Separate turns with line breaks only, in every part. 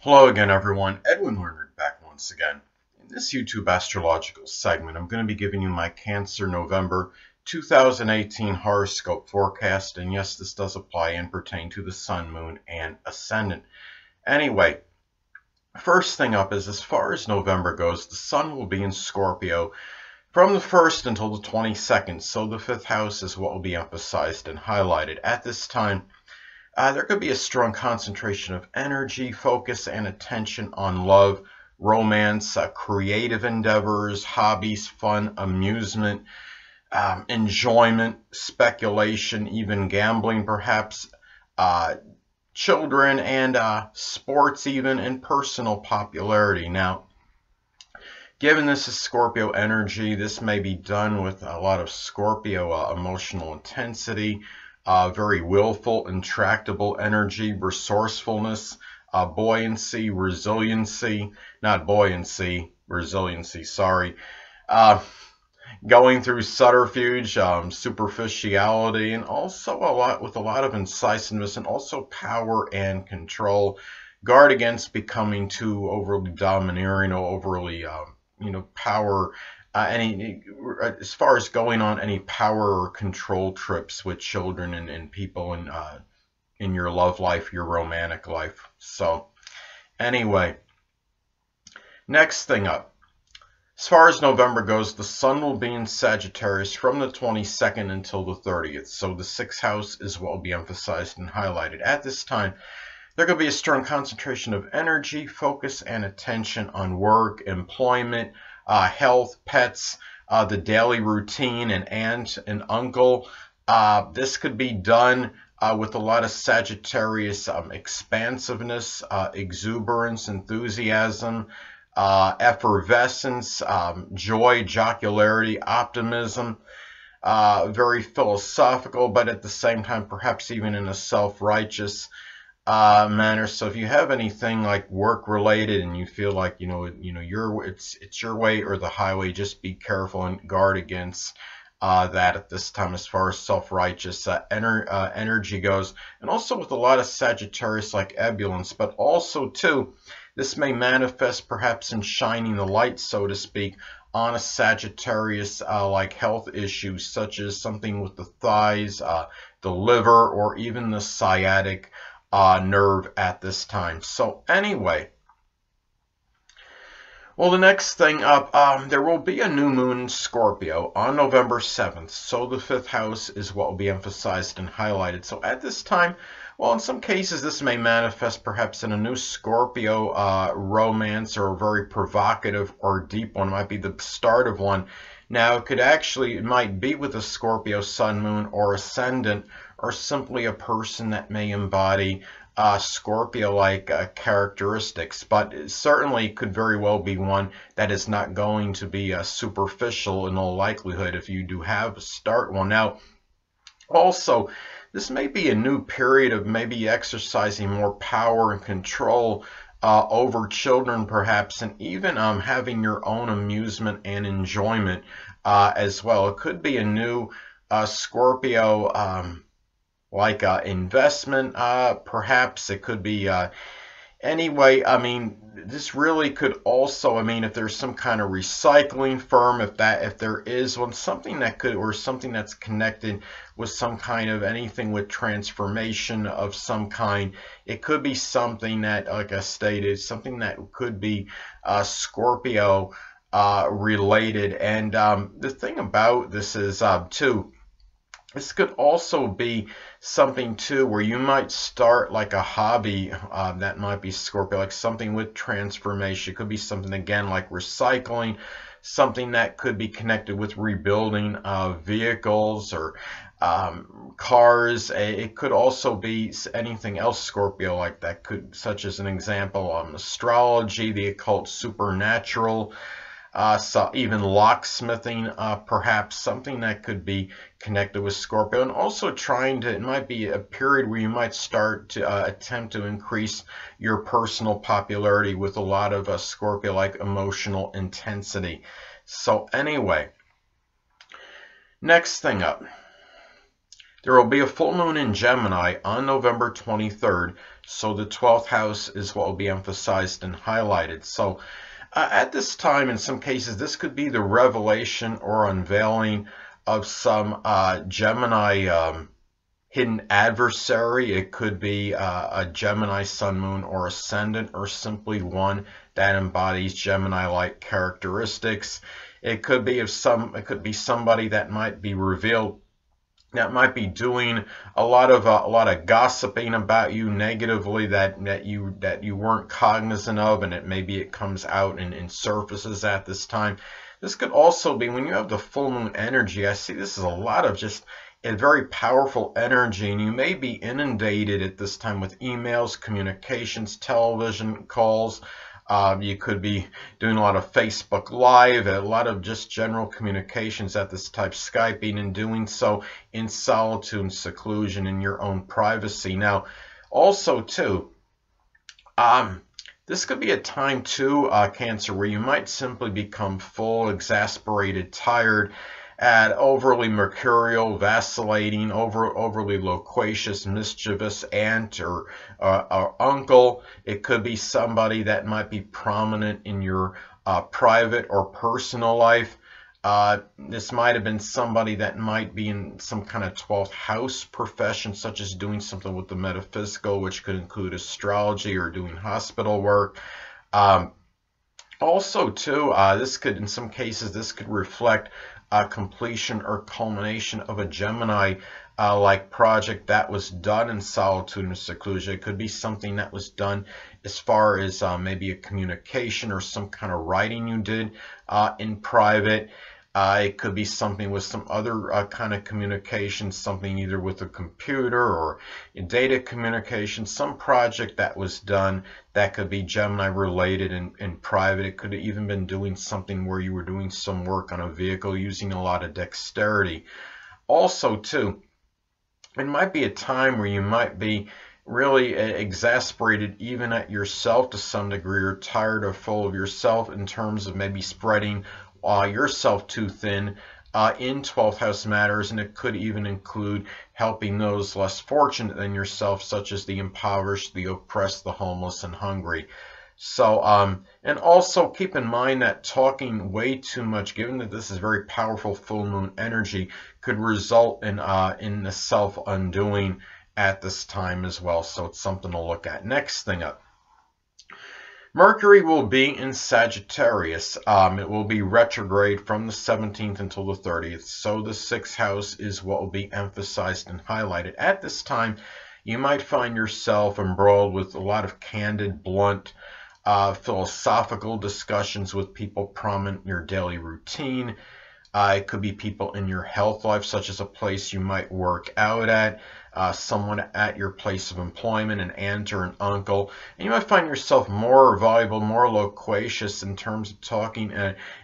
Hello again, everyone. Edwin Learnard back once again. In this YouTube astrological segment, I'm going to be giving you my Cancer November 2018 horoscope forecast. And yes, this does apply and pertain to the Sun, Moon, and Ascendant. Anyway, first thing up is as far as November goes, the Sun will be in Scorpio from the 1st until the 22nd. So the 5th house is what will be emphasized and highlighted. At this time, there could be a strong concentration of energy, focus, and attention on love, romance, creative endeavors, hobbies, fun, amusement, enjoyment, speculation, even gambling perhaps, children, and sports even, and personal popularity. Now, given this is Scorpio energy, this may be done with a lot of Scorpio emotional intensity, very willful, intractable energy, resourcefulness, buoyancy, resiliency, not buoyancy, resiliency, sorry, going through subterfuge, superficiality, and also with a lot of incisiveness, and also power and control. Guard against becoming too overly domineering or overly, power. As far as going on any power or control trips with children and people in your love life, your romantic life. So anyway, next thing up. As far as November goes, the Sun will be in Sagittarius from the 22nd until the 30th. So the 6th house is what will be emphasized and highlighted. At this time, there could be a strong concentration of energy, focus, and attention on work, employment, health, pets, the daily routine, an aunt, an uncle. This could be done with a lot of Sagittarius expansiveness, exuberance, enthusiasm, effervescence, joy, jocularity, optimism, very philosophical, but at the same time perhaps even in a self-righteous manner. So if you have anything like work related and you feel like it's your way or the highway, just be careful and guard against that at this time as far as self-righteous energy goes. And also with a lot of Sagittarius like ebullience, but also too, this may manifest perhaps in shining the light, so to speak, on a Sagittarius like health issues such as something with the thighs, the liver, or even the sciatic nerve at this time. So anyway, well, the next thing up, there will be a new moon in Scorpio on November 7th. So the 5th house is what will be emphasized and highlighted. So at this time, well, in some cases, this may manifest perhaps in a new Scorpio romance, or a very provocative or deep one. It might be the start of one. Now, it might be with a Scorpio Sun, Moon, or Ascendant, or simply a person that may embody Scorpio-like characteristics, but it certainly could very well be one that is not going to be superficial in all likelihood if you do have a start one. Now, also, this may be a new period of maybe exercising more power and control over children perhaps, and even having your own amusement and enjoyment as well. It could be a new Scorpio like investment perhaps. It could be anyway, I mean, this really could also, I mean, if there's some kind of recycling firm, if there is one, something that could, or something that's connected with some kind of anything with transformation of some kind, it could be something that, like I stated, something that could be Scorpio related. And the thing about this is too, this could also be something too where you might start like a hobby that might be Scorpio, like something with transformation. It could be something again like recycling, something that could be connected with rebuilding vehicles or cars. It could also be anything else Scorpio like that, could, such as an example, astrology, the occult, supernatural. So even locksmithing, perhaps something that could be connected with Scorpio. And also it might be a period where you might start to attempt to increase your personal popularity with a lot of Scorpio-like emotional intensity. So anyway, next thing up. There will be a full moon in Gemini on November 23rd, So the 12th house is what will be emphasized and highlighted. So at this time, in some cases, this could be the revelation or unveiling of some Gemini hidden adversary. It could be a Gemini sun, moon, or ascendant, or simply one that embodies Gemini-like characteristics. It could be somebody that might be revealed, that might be doing a lot of gossiping about you negatively that you weren't cognizant of, and maybe it comes out and surfaces at this time. This could also be when you have the full moon energy. I see this is a lot of just a very powerful energy, and you may be inundated at this time with emails, communications, television calls. You could be doing a lot of Facebook Live, a lot of just general communications at this type, Skyping, and doing so in solitude and seclusion in your own privacy. Now, also too, this could be a time too, Cancer, where you might simply become full, exasperated, tired, at overly mercurial, vacillating, overly loquacious, mischievous aunt or uncle. It could be somebody that might be prominent in your private or personal life. This might have been somebody that might be in some kind of 12th house profession, such as doing something with the metaphysical, which could include astrology or doing hospital work. Also, too, this could, in some cases, this could reflect completion or culmination of a Gemini-like project that was done in solitude and seclusion. It could be something that was done as far as maybe a communication or some kind of writing you did in private. It could be something with some other kind of communication, something either with a computer or data communication, some project that was done that could be Gemini related in private. It could have even been doing something where you were doing some work on a vehicle using a lot of dexterity. Also, too, it might be a time where you might be really exasperated even at yourself to some degree, or tired or full of yourself in terms of maybe spreading yourself too thin in 12th house matters, and it could even include helping those less fortunate than yourself, such as the impoverished, the oppressed, the homeless, and hungry. So, and also keep in mind that talking way too much, given that this is very powerful full moon energy, could result in the self-undoing at this time as well. So it's something to look at. Next thing up. Mercury will be in Sagittarius. It will be retrograde from the 17th until the 30th. So the 6th house is what will be emphasized and highlighted. At this time, you might find yourself embroiled with a lot of candid, blunt, philosophical discussions with people prominent in your daily routine. It could be people in your health life, such as a place you might work out at, someone at your place of employment, an aunt or an uncle. And you might find yourself more voluble, more loquacious in terms of talking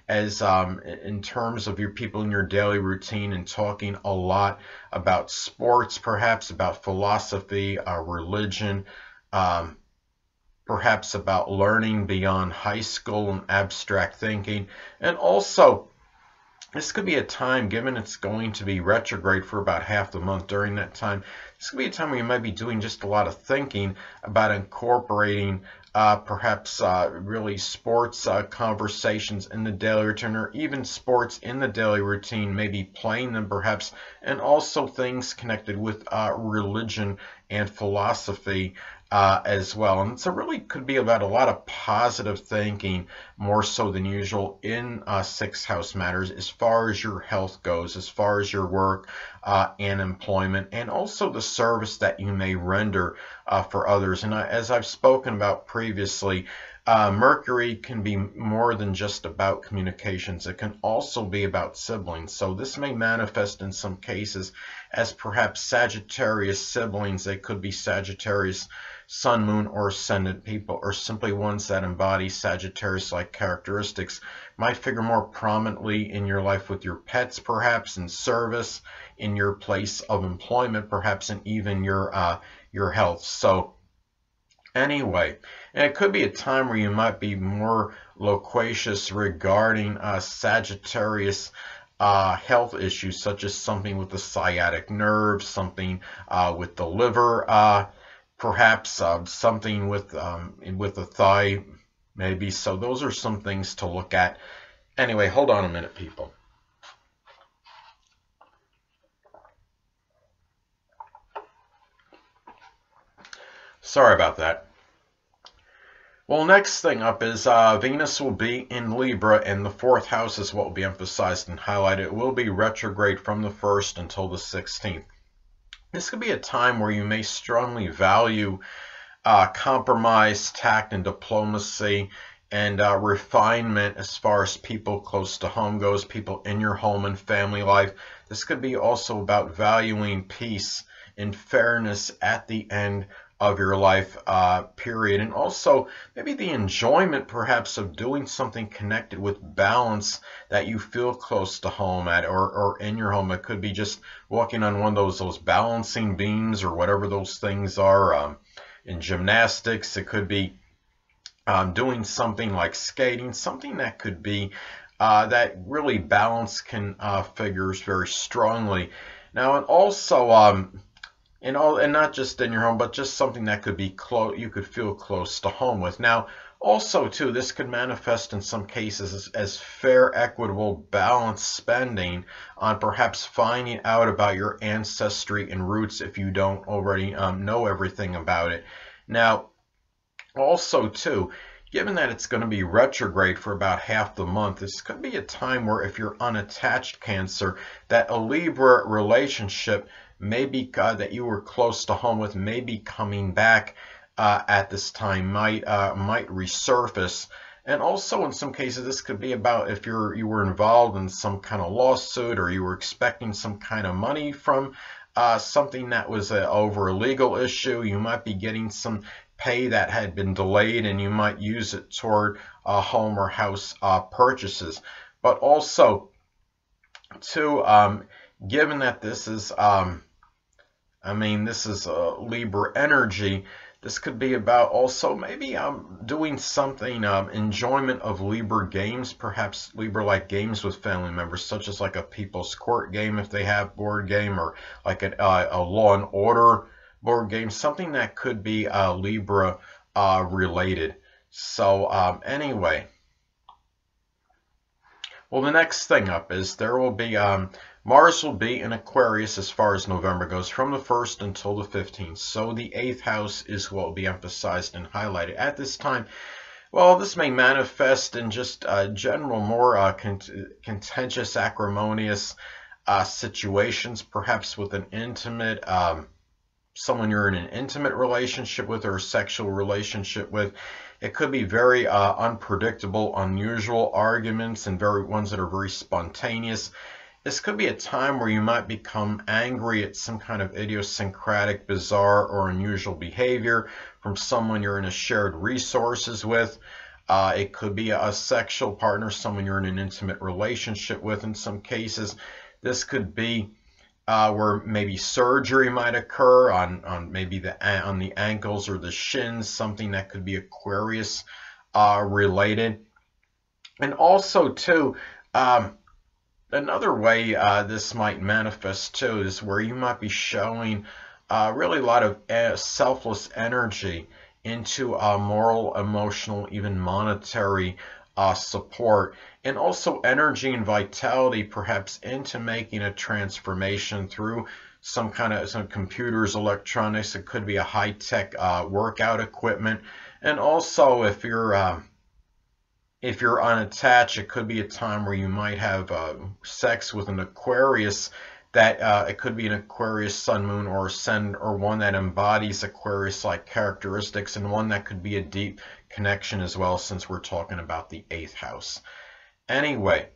in terms of your people in your daily routine, and talking a lot about sports, perhaps about philosophy, religion, perhaps about learning beyond high school and abstract thinking. And also, this could be a time, given it's going to be retrograde for about half the month during that time, this could be a time where you might be doing just a lot of thinking about incorporating perhaps really sports conversations in the daily routine, or even sports in the daily routine, maybe playing them perhaps, and also things connected with religion and philosophy as well. And so really could be about a lot of positive thinking, more so than usual, in 6th house matters, as far as your health goes, as far as your work and employment, and also the service that you may render for others. And as I've spoken about previously, Mercury can be more than just about communications. It can also be about siblings. So this may manifest in some cases as perhaps Sagittarius siblings. They could be Sagittarius sun, moon, or ascendant people, or simply ones that embody Sagittarius-like characteristics. Might figure more prominently in your life with your pets, perhaps in service, in your place of employment, perhaps, and even your health. So anyway, and it could be a time where you might be more loquacious regarding Sagittarius health issues, such as something with the sciatic nerve, something with the liver perhaps something with the thigh, maybe. So those are some things to look at. Anyway, hold on a minute, people. Sorry about that. Well, next thing up is Venus will be in Libra, and the fourth house is what will be emphasized and highlighted. It will be retrograde from the 1st until the 16th. This could be a time where you may strongly value compromise, tact, and diplomacy, and refinement as far as people close to home goes, people in your home and family life. This could be also about valuing peace and fairness at the end of your life period, and also maybe the enjoyment perhaps of doing something connected with balance that you feel close to home at, or in your home. It could be just walking on one of those balancing beams or whatever those things are. In gymnastics, it could be doing something like skating, something that could be that really balance can figures very strongly. Now, and also and not just in your home, but just something that could be close, you could feel close to home with. Now, also too, this could manifest in some cases as fair, equitable, balanced spending on perhaps finding out about your ancestry and roots if you don't already know everything about it. Now, also too, given that it's going to be retrograde for about half the month, this could be a time where if you're unattached Cancer, that a Libra relationship maybe that you were close to home with may be coming back at this time, might resurface. And also in some cases this could be about if you were involved in some kind of lawsuit, or you were expecting some kind of money from something that was over a legal issue. You might be getting some pay that had been delayed, and you might use it toward home or house purchases. But also too, given that this is this is Libra energy, this could be about also maybe doing something, enjoyment of Libra games, perhaps Libra-like games with family members, such as like a People's Court game if they have board game, or like a Law and Order board game, something that could be Libra related. So anyway, well, the next thing up is there will be Mars will be in Aquarius as far as November goes, from the 1st until the 15th. So the 8th house is what will be emphasized and highlighted at this time. Well, this may manifest in just general, more contentious, acrimonious situations, perhaps with an intimate, someone you're in an intimate relationship with or a sexual relationship with. It could be very unpredictable, unusual arguments, and ones that are very spontaneous. This could be a time where you might become angry at some kind of idiosyncratic, bizarre, or unusual behavior from someone you're in a shared resources with. It could be a sexual partner, someone you're in an intimate relationship with in some cases. This could be where maybe surgery might occur on maybe on the ankles or the shins, something that could be Aquarius related. And also too, another way this might manifest too is where you might be showing really a lot of selfless energy into moral, emotional, even monetary support, and also energy and vitality perhaps into making a transformation through some computers, electronics. It could be a high-tech workout equipment. And also if you're unattached, it could be a time where you might have sex with an Aquarius, that it could be an Aquarius sun, moon, or ascendant, or one that embodies Aquarius-like characteristics, and one that could be a deep connection as well, since we're talking about the 8th house. Anyway,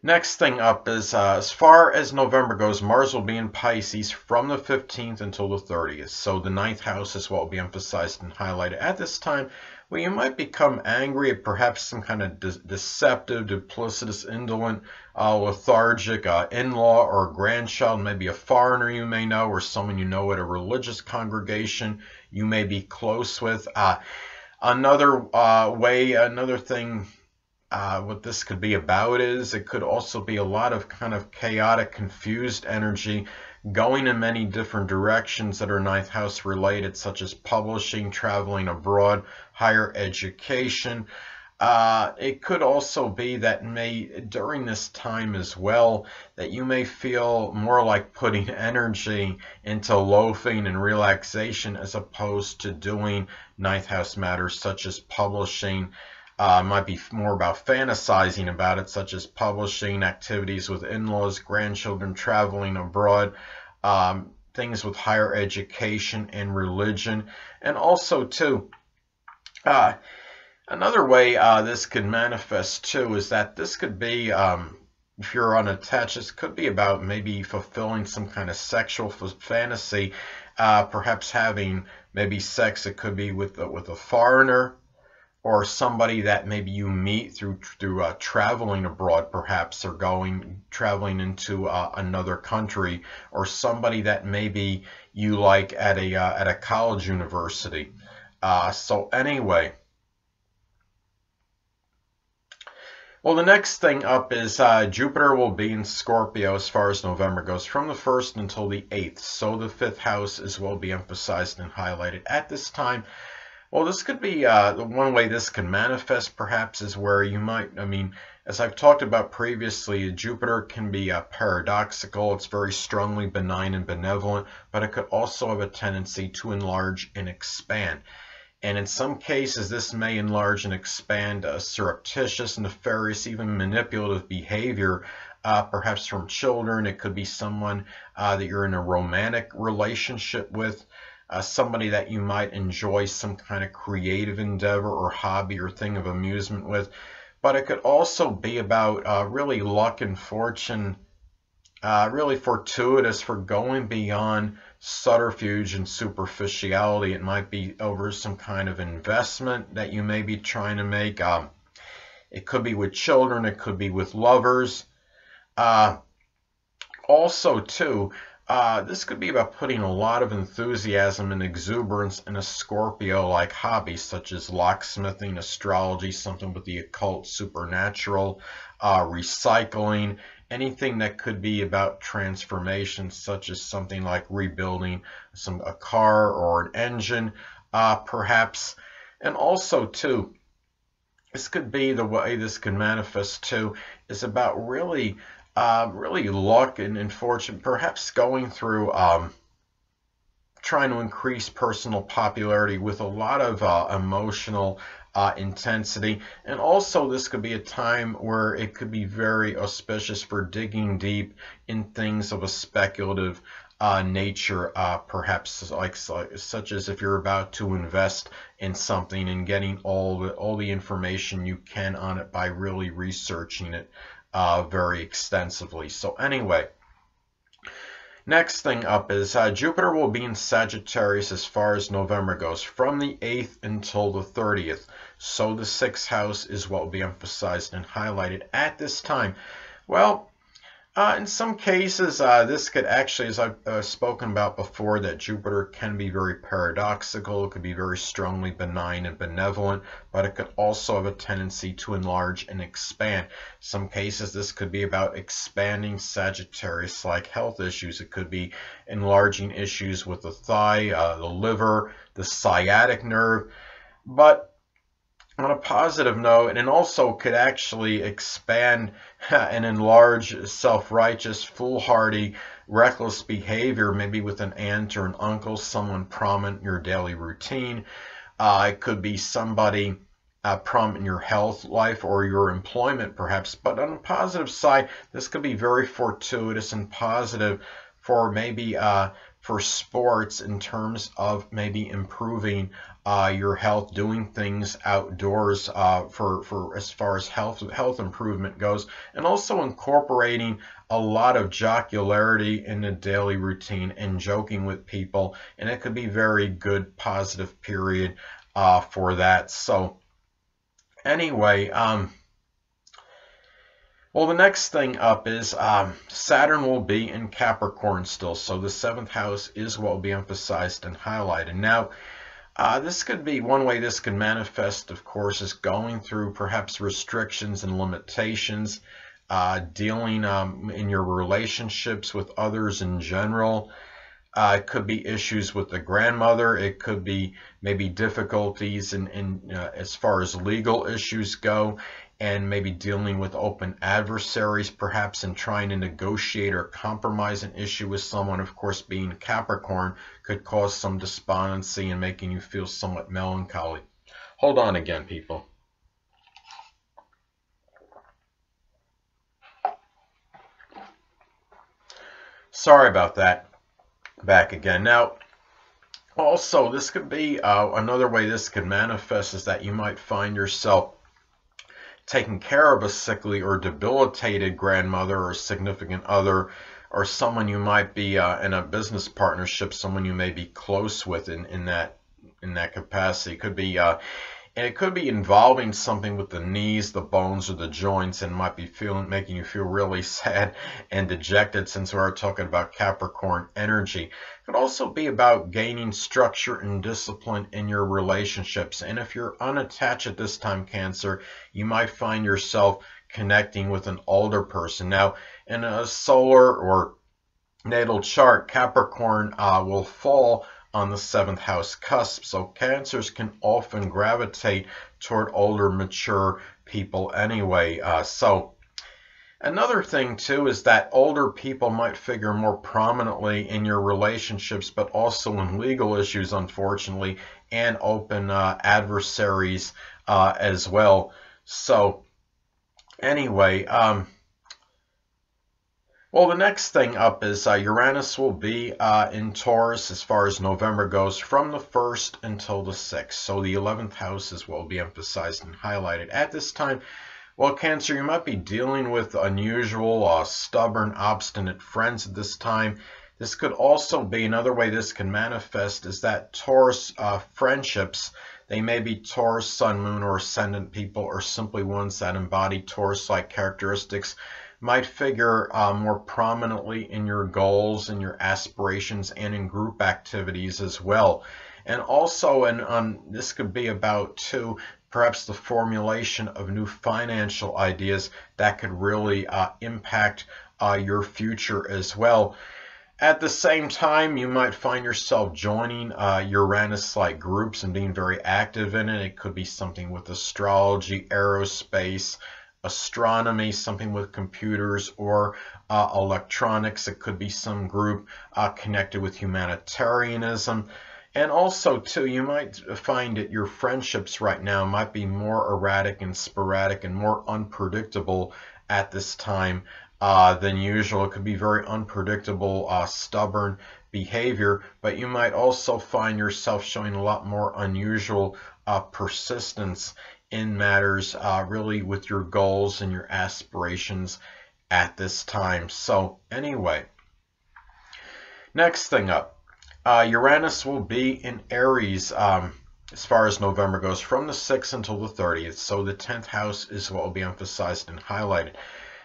next thing up is as far as November goes, Mars will be in Pisces from the 15th until the 30th. So the 9th house is what will be emphasized and highlighted at this time. Well, you might become angry at perhaps some kind of deceptive, duplicitous, indolent, lethargic in-law or grandchild, maybe a foreigner you may know, or someone you know at a religious congregation you may be close with. Another thing what this could be about is it could also be a lot of kind of chaotic, confused energy going in many different directions that are ninth house related, such as publishing, traveling abroad, higher education. It could also be that during this time as well, that you may feel more like putting energy into loafing and relaxation as opposed to doing ninth house matters such as publishing. Might be more about fantasizing about it, such as publishing, activities with in-laws, grandchildren, traveling abroad, things with higher education and religion. And also, too, another way this could manifest, too, is that this could be, if you're unattached, this could be about maybe fulfilling some kind of sexual fantasy, perhaps having maybe sex. It could be with a foreigner, or somebody that maybe you meet through traveling abroad, perhaps, or traveling into another country, or somebody that maybe you like at a college university. So anyway, well, the next thing up is Jupiter will be in Scorpio as far as November goes, from the 1st until the 8th. So the 5th house is will be emphasized and highlighted at this time. Well, this could be the one way this can manifest, perhaps, is where you might, as I've talked about previously, Jupiter can be paradoxical. It's very strongly benign and benevolent, but it could also have a tendency to enlarge and expand. And in some cases, this may enlarge and expand surreptitious, nefarious, even manipulative behavior, perhaps from children. It could be someone that you're in a romantic relationship with. Somebody that you might enjoy some kind of creative endeavor or hobby or thing of amusement with. But it could also be about really luck and fortune, really fortuitous for going beyond subterfuge and superficiality. It might be over some kind of investment that you may be trying to make. It could be with children. It could be with lovers. Also, too, this could be about putting a lot of enthusiasm and exuberance in a Scorpio-like hobby, such as locksmithing, astrology, something with the occult, supernatural, recycling, anything that could be about transformation, such as something like rebuilding a car or an engine, perhaps. And also, too, this could be the way this can manifest, too, is about really luck and fortune, perhaps going through trying to increase personal popularity with a lot of emotional intensity. And also this could be a time where it could be very auspicious for digging deep in things of a speculative nature, perhaps such as if you're about to invest in something and getting all the information you can on it by really researching it very extensively. So anyway, next thing up is Jupiter will be in Sagittarius as far as November goes, from the 8th until the 30th. So the 6th house is what will be emphasized and highlighted at this time. Well, in some cases, this could actually, as I've spoken about before, that Jupiter can be very paradoxical. It could be very strongly benign and benevolent, but it could also have a tendency to enlarge and expand. Some cases, this could be about expanding Sagittarius-like health issues. It could be enlarging issues with the thigh, the liver, the sciatic nerve. But on a positive note, and it also could actually expand and enlarge self-righteous, foolhardy, reckless behavior, maybe with an aunt or an uncle, someone prominent in your daily routine. It could be somebody prominent in your health life or your employment, perhaps. But on the positive side, this could be very fortuitous and positive for maybe for sports, in terms of maybe improving your health, doing things outdoors for as far as health improvement goes, and also incorporating a lot of jocularity in the daily routine and joking with people, and it could be very good, positive period for that. So anyway, well, the next thing up is Saturn will be in Capricorn still, so the 7th house is what will be emphasized and highlighted. Now, this could be one way this can manifest, of course, is going through perhaps restrictions and limitations, dealing in your relationships with others in general. It could be issues with the grandmother. It could be maybe difficulties in as far as legal issues go, and maybe dealing with open adversaries, perhaps in trying to negotiate or compromise an issue with someone. Of course, being Capricorn could cause some despondency and making you feel somewhat melancholy. Hold on again, people. Sorry about that. Back again. Now, also, this could be another way this could manifest is that you might find yourself taking care of a sickly or debilitated grandmother or significant other, or someone you might be in a business partnership, someone you may be close with in that capacity. It could be and it could be involving something with the knees, the bones, or the joints, and might be making you feel really sad and dejected, since we are talking about Capricorn energy. It could also be about gaining structure and discipline in your relationships. And if you're unattached at this time, Cancer, you might find yourself connecting with an older person. Now, in a solar or natal chart, Capricorn will fall on the 7th house cusp, so Cancers can often gravitate toward older, mature people anyway. So another thing too is that older people might figure more prominently in your relationships, but also in legal issues, unfortunately, and open adversaries as well. So anyway, well, the next thing up is Uranus will be in Taurus as far as November goes, from the 1st until the 6th. So the 11th house is what will be emphasized and highlighted at this time. Well, Cancer, you might be dealing with unusual, stubborn, obstinate friends at this time. This could also be another way this can manifest is that Taurus friendships, they may be Taurus, Sun, Moon, or Ascendant people, or simply ones that embody Taurus-like characteristics, might figure more prominently in your goals and your aspirations and in group activities as well. And also, this could be about too, perhaps the formulation of new financial ideas that could really impact your future as well. At the same time, you might find yourself joining Uranus-like groups and being very active in it. It could be something with astrology, aerospace, astronomy, something with computers or electronics. It could be some group connected with humanitarianism. And also, too, you might find that your friendships right now might be more erratic and sporadic and more unpredictable at this time than usual. It could be very unpredictable, stubborn behavior, but you might also find yourself showing a lot more unusual persistence in matters really with your goals and your aspirations at this time. So anyway, next thing up, Uranus will be in Aries as far as November goes, from the 6th until the 30th. So the 10th house is what will be emphasized and highlighted.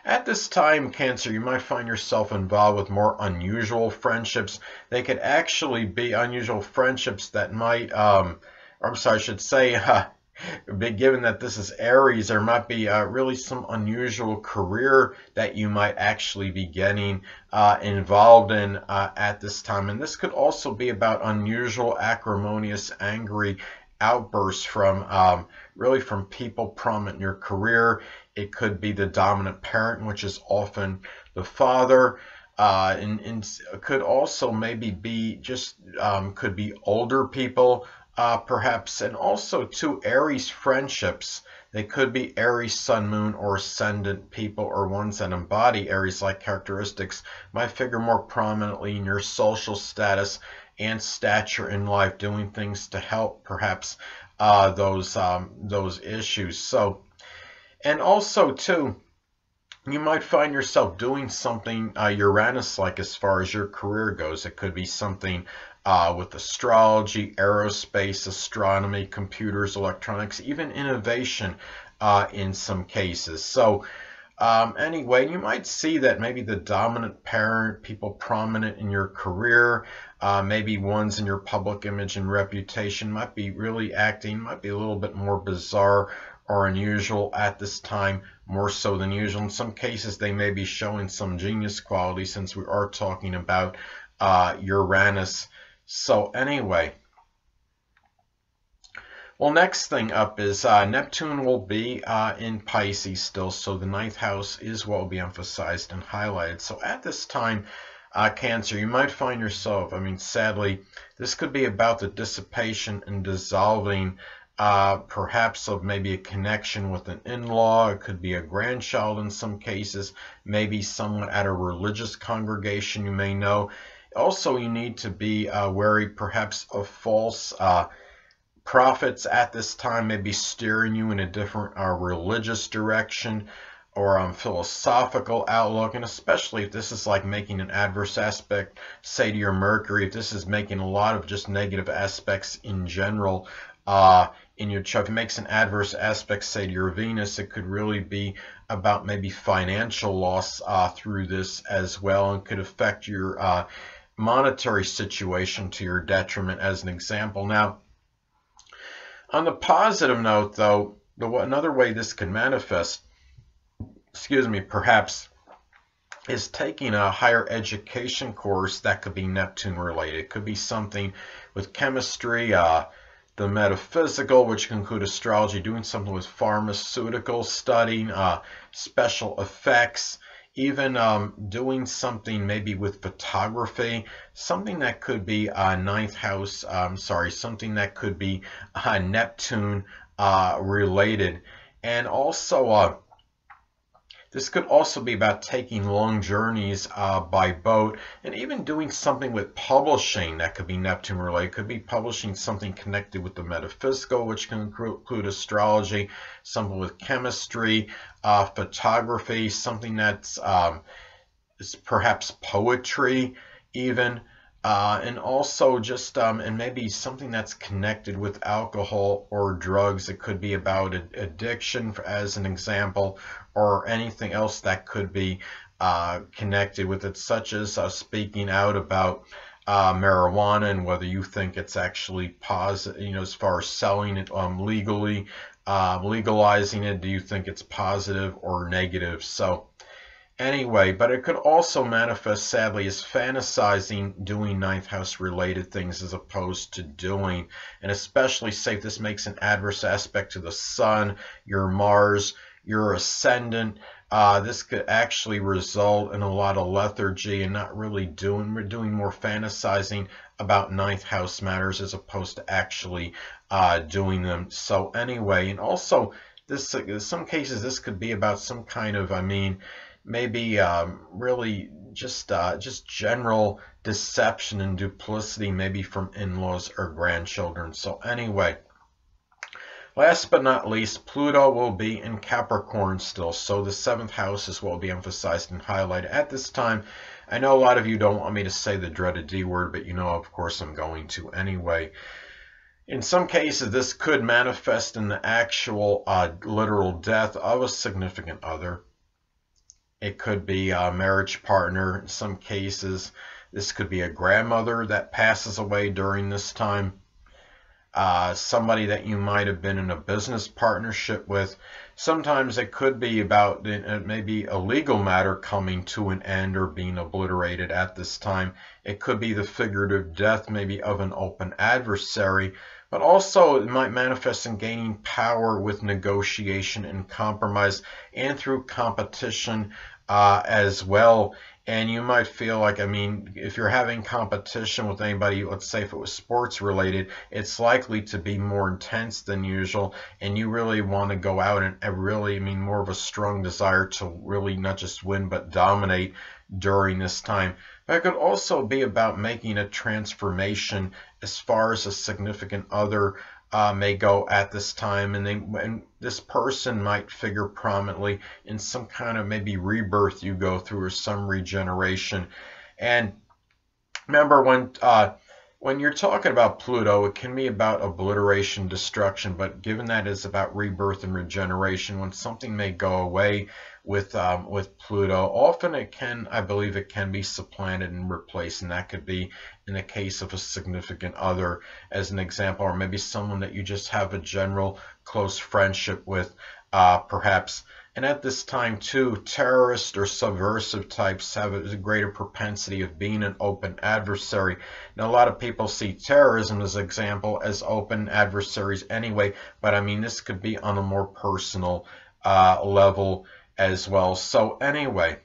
At this time, Cancer, you might find yourself involved with more unusual friendships. They could actually be unusual friendships that might, I'm sorry, I should say, given that this is Aries, there might be really some unusual career that you might actually be getting involved in at this time. And this could also be about unusual, acrimonious, angry outbursts from really from people prominent in your career. It could be the dominant parent, which is often the father. And could also maybe be just could be older people perhaps, and also to Aries friendships. They could be Aries, Sun, Moon, or Ascendant people, or ones that embody Aries-like characteristics, might figure more prominently in your social status and stature in life, doing things to help perhaps those issues. So, and also too, you might find yourself doing something Uranus-like as far as your career goes. It could be something with astrology, aerospace, astronomy, computers, electronics, even innovation in some cases. So anyway, you might see that maybe the dominant parent, people prominent in your career, Maybe ones in your public image and reputation might be really acting, might be a little bit more bizarre or unusual at this time, more so than usual. In some cases, they may be showing some genius quality, since we are talking about Uranus. So anyway, well, next thing up is Neptune will be in Pisces still, so the ninth house is what will be emphasized and highlighted. So at this time, Cancer, you might find yourself, I mean, sadly, this could be about the dissipation and dissolving perhaps of maybe a connection with an in-law. It could be a grandchild in some cases, maybe someone at a religious congregation you may know. Also, you need to be wary perhaps of false prophets at this time, maybe steering you in a different religious direction or philosophical outlook. And especially if this is like making an adverse aspect, say to your Mercury, if this is making a lot of just negative aspects in general in your chart, if it makes an adverse aspect, say to your Venus, it could really be about maybe financial loss through this as well, and could affect your monetary situation to your detriment, as an example. Now, on the positive note, though, another way this could manifest, perhaps, is taking a higher education course that could be Neptune related. It could be something with chemistry, the metaphysical, which can include astrology, doing something with pharmaceutical studying, special effects, even doing something maybe with photography, something that could be ninth house, something that could be Neptune related. And also, this could also be about taking long journeys by boat, and even doing something with publishing that could be Neptune related. It could be publishing something connected with the metaphysical, which can include astrology, something with chemistry, photography, something that's is perhaps poetry even, and also just and maybe something that's connected with alcohol or drugs. It could be about addiction, as an example, or anything else that could be connected with it, such as speaking out about marijuana and whether you think it's actually positive, as far as selling it legally, legalizing it, do you think it's positive or negative? So anyway, but it could also manifest, sadly, as fantasizing doing ninth house related things as opposed to doing, and especially say if this makes an adverse aspect to the Sun, your Mars, your Ascendant, this could actually result in a lot of lethargy and not really doing, we're doing more fantasizing about ninth house matters as opposed to actually doing them. So anyway, and also this, in some cases, this could be about some kind of, maybe really just general deception and duplicity, maybe from in-laws or grandchildren. So anyway, last but not least, Pluto will be in Capricorn still, so the 7th house is what will be emphasized and highlighted at this time. I know a lot of you don't want me to say the dreaded D word, but of course I'm going to anyway. In some cases, this could manifest in the actual literal death of a significant other. It could be a marriage partner. In some cases, this could be a grandmother that passes away during this time. Somebody that you might have been in a business partnership with. Sometimes it could be about maybe a legal matter coming to an end or being obliterated at this time. It could be the figurative death maybe of an open adversary, but also it might manifest in gaining power with negotiation and compromise, and through competition as well. And you might feel like, if you're having competition with anybody, let's say if it was sports related, it's likely to be more intense than usual, and you really want to go out and really, more of a strong desire to really not just win but dominate during this time. But it could also be about making a transformation as far as a significant other may go at this time, and this person might figure prominently in some kind of maybe rebirth you go through, or some regeneration. And remember, when When you're talking about Pluto, it can be about obliteration, destruction, but given that it's about rebirth and regeneration, when something may go away with Pluto, often it can, I believe, it can be supplanted and replaced, and that could be in the case of a significant other, as an example, or maybe someone that you just have a general close friendship with, perhaps. And at this time, too, terrorist or subversive types have a greater propensity of being an open adversary. Now, a lot of people see terrorism as an example as open adversaries anyway, but I mean, this could be on a more personal level as well. So anyway,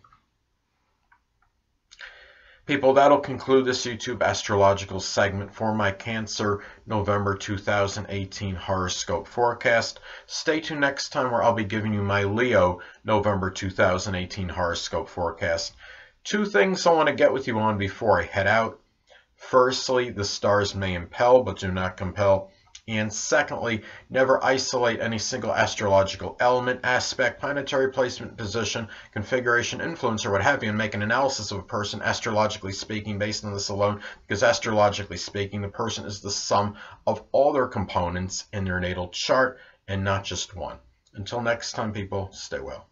people, that'll conclude this YouTube astrological segment for my Cancer November 2018 horoscope forecast. Stay tuned next time where I'll be giving you my Leo November 2018 horoscope forecast. Two things I want to get with you on before I head out. Firstly, the stars may impel but do not compel. And secondly, never isolate any single astrological element, aspect, planetary placement, position, configuration, influence, or what have you, and make an analysis of a person astrologically speaking based on this alone, because astrologically speaking, the person is the sum of all their components in their natal chart and not just one. Until next time, people, stay well.